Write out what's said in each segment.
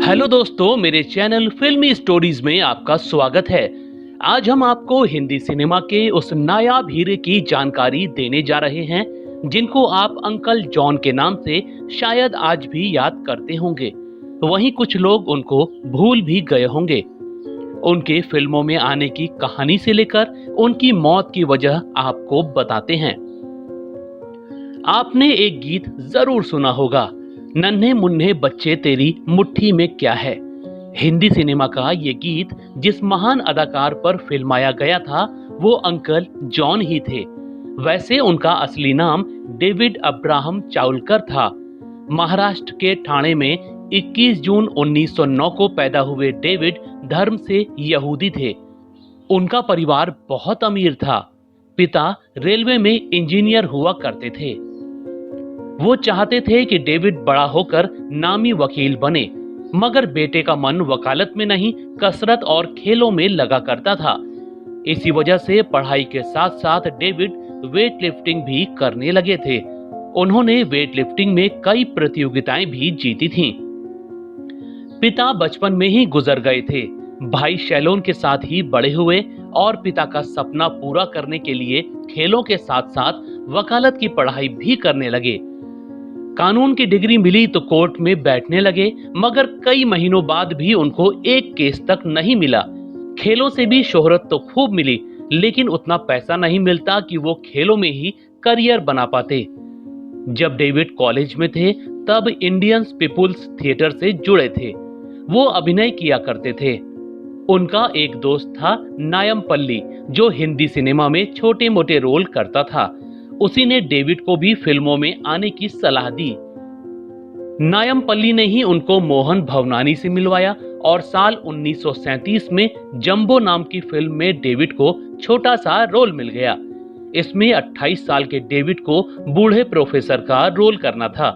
Hello दोस्तों, मेरे channel फिल्मी स्टोरीज में आपका स्वागत है। आज हम आपको हिंदी सिनेमा के उस नायाब हीरे की जानकारी देने जा रहे हैं जिनको आप अंकल जॉन के नाम से शायद आज भी याद करते होंगे। वहीं कुछ लोग उनको भूल भी गए होंगे। उनके फिल्मों में आने की कहानी से लेकर उनकी मौत की वजह आपको बताते हैं। आपने एक गीत जरूर सुना होगा, नन्हे मुन्ने बच्चे तेरी मुट्ठी में क्या है। हिंदी सिनेमा का ये गीत जिस महान अदाकार पर फिल्माया गया था वो अंकल जॉन ही थे। वैसे उनका असली नाम डेविड अब्राहम चावलकर था। महाराष्ट्र के ठाणे में 21 जून 1909 को पैदा हुए डेविड धर्म से यहूदी थे। उनका परिवार बहुत अमीर था। पिता रेलवे में इंजीनियर हुआ करते थे। वो चाहते थे कि डेविड बड़ा होकर नामी वकील बने, मगर बेटे का मन वकालत में नहीं, कसरत और खेलों में लगा करता था। इसी वजह से पढ़ाई के साथ साथ डेविड वेट लिफ्टिंग भी करने लगे थे। उन्होंने वेट लिफ्टिंग में कई प्रतियोगिताएं भी जीती थीं। पिता बचपन में ही गुजर गए थे। भाई शैलोन के साथ ही बड़े हुए और पिता का सपना पूरा करने के लिए खेलों के साथ साथ वकालत की पढ़ाई भी करने लगे। कानून की डिग्री मिली तो कोर्ट में बैठने लगे, मगर कई महीनों बाद भी उनको एक केस तक नहीं मिला। खेलों से भी शोहरत तो खूब मिली, लेकिन उतना पैसा नहीं मिलता कि वो खेलों में ही करियर बना पाते। जब डेविड कॉलेज में थे तब इंडियन पीपुल्स थिएटर से जुड़े थे। वो अभिनय किया करते थे। उनका एक दोस्त था नायमपल्ली, जो हिंदी सिनेमा में छोटे मोटे रोल करता था। उसी ने डेविड को भी फिल्मों में आने की सलाह दी। नायमपल्ली ने ही उनको मोहन भवनानी से मिलवाया और साल 1937 में जंबो नाम की फिल्म में डेविड को छोटा सा रोल मिल गया। इसमें 28 साल के डेविड को बूढ़े प्रोफेसर का रोल करना था।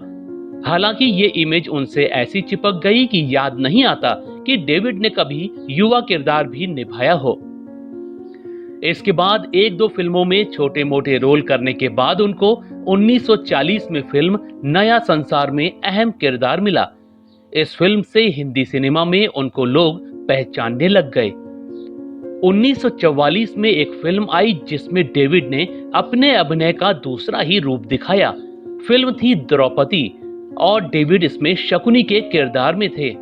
हालांकि ये इमेज उनसे ऐसी चिपक गई कि याद नहीं आता कि डेविड ने कभी युवा किरदार भी निभाया हो। इसके बाद एक दो फिल्मों में छोटे मोटे रोल करने के बाद उनको 1940 में फिल्म नया संसार में अहम किरदार मिला। इस फिल्म से हिंदी सिनेमा में उनको लोग पहचानने लग गए। 1944 में एक फिल्म आई जिसमें डेविड ने अपने अभिनय का दूसरा ही रूप दिखाया। फिल्म थी द्रौपदी और डेविड इसमें शकुनी के किरदार में थे।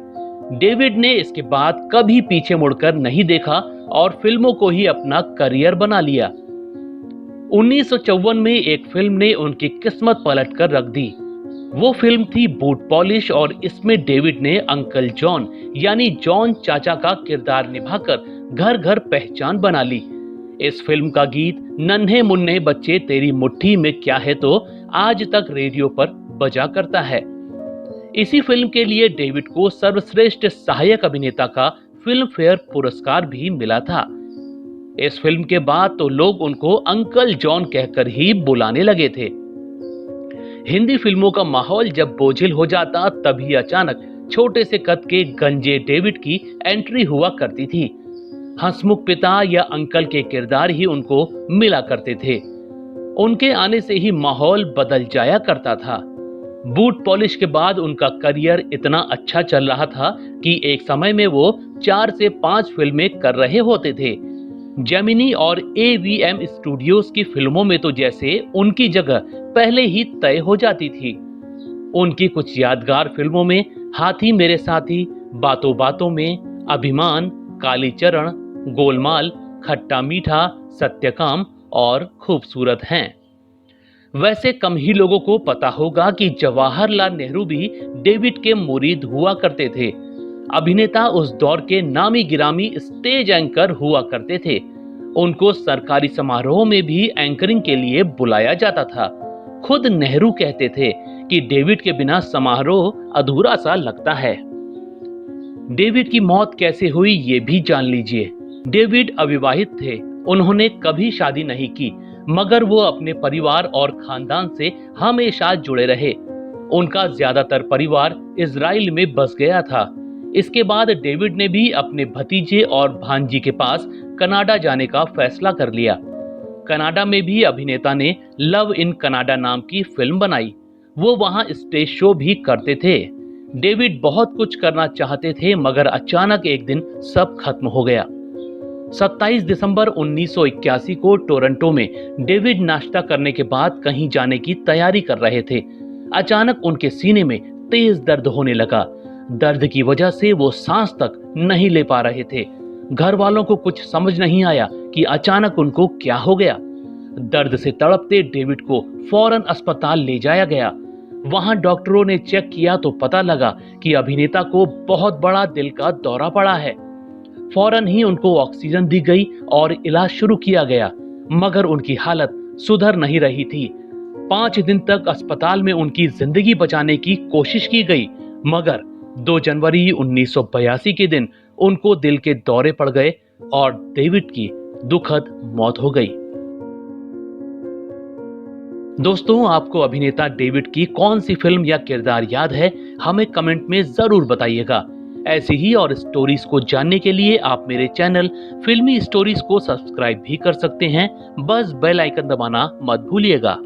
डेविड ने इसके बाद कभी पीछे मुड़कर नहीं देखा और फिल्मों को ही अपना करियर बना लिया। 1954 में एक फिल्म ने उनकी किस्मत पलट कर रख दी। वो फिल्म थी बूट पॉलिश और इसमें डेविड ने अंकल जॉन यानी जॉन चाचा का किरदार निभाकर घर घर पहचान बना ली। इस फिल्म का गीत नन्हे मुन्ने बच्चे तेरी मुट्ठी में क्या है तो आज तक रेडियो पर बजा करता है। इसी फिल्म के लिए डेविड को सर्वश्रेष्ठ सहायक अभिनेता का फिल्म फेयर पुरस्कार भी मिला था। इस फिल्म के बाद तो लोग उनको अंकल जॉन कहकर ही बुलाने लगे थे। हिंदी फिल्मों का माहौल जब बोझिल हो जाता तभी अचानक छोटे से कद के गंजे डेविड की एंट्री हुआ करती थी। हंसमुख पिता या अंकल के किरदार ही उनको मिला करते थे। उनके आने से ही माहौल बदल जाया करता था। बूट पॉलिश के बाद उनका करियर इतना अच्छा चल रहा था कि एक समय में वो 4 से 5 फिल्में कर रहे होते थे। जेमिनी और AVM स्टूडियोज की फिल्मों में तो जैसे उनकी जगह पहले ही तय हो जाती थी। उनकी कुछ यादगार फिल्मों में हाथी मेरे साथी, बातों बातों में, अभिमान, कालीचरण, गोलमाल, खट्टा मीठा, सत्यकाम और खूबसूरत हैं। वैसे कम ही लोगों को पता होगा कि जवाहरलाल नेहरू भी डेविड के मुरीद हुआ करते थे। अभिनेता उस दौर के नामी गिरामी स्टेज एंकर हुआ करते थे। उनको सरकारी समारोह में भी एंकरिंग के लिए बुलाया जाता था। खुद नेहरू कहते थे कि डेविड के बिना समारोह अधूरा सा लगता है। डेविड की मौत कैसे हुई ये भी जान लीजिए। डेविड अविवाहित थे। उन्होंने कभी शादी नहीं की, मगर वो अपने परिवार और खानदान से हमेशा जुड़े रहे। उनका ज्यादातर परिवार इजराइल में बस गया था। इसके बाद डेविड ने भी अपने भतीजे और भांजी के पास कनाडा जाने का फैसला कर लिया। कनाडा में भी अभिनेता ने लव इन कनाडा नाम की फिल्म बनाई। वो वहां स्टेज शो भी करते थे। डेविड बहुत कुछ करना चाहते थे, मगर अचानक एक दिन सब खत्म हो गया। 27 दिसंबर 1981 को टोरंटो में डेविड नाश्ता करने के बाद कहीं जाने की तैयारी कर रहे थे। अचानक उनके सीने में तेज दर्द होने लगा। दर्द की वजह से वो सांस तक नहीं ले पा रहे थे। घर वालों को कुछ समझ नहीं आया कि अचानक उनको क्या हो गया। दर्द से तड़पते डेविड को फौरन अस्पताल ले जाया गया। वहां डॉक्टरों ने चेक किया तो पता लगा कि अभिनेता को बहुत बड़ा दिल का दौरा पड़ा है। फौरन ही उनको ऑक्सीजन दी गई और इलाज शुरू किया गया, मगर उनकी हालत सुधर नहीं रही थी। 5 दिन तक अस्पताल में उनकी जिंदगी बचाने की कोशिश की गई, मगर 2 जनवरी 1982 के दिन उनको दिल के दौरे पड़ गए और डेविड की दुखद मौत हो गई। दोस्तों, आपको अभिनेता डेविड की कौन सी फिल्म या किरदार याद है? हमें कमेंट में जरूर बताइएगा। ऐसी ही और स्टोरीज को जानने के लिए आप मेरे चैनल फिल्मी स्टोरीज को सब्सक्राइब भी कर सकते हैं। बस बेल आइकन दबाना मत भूलिएगा।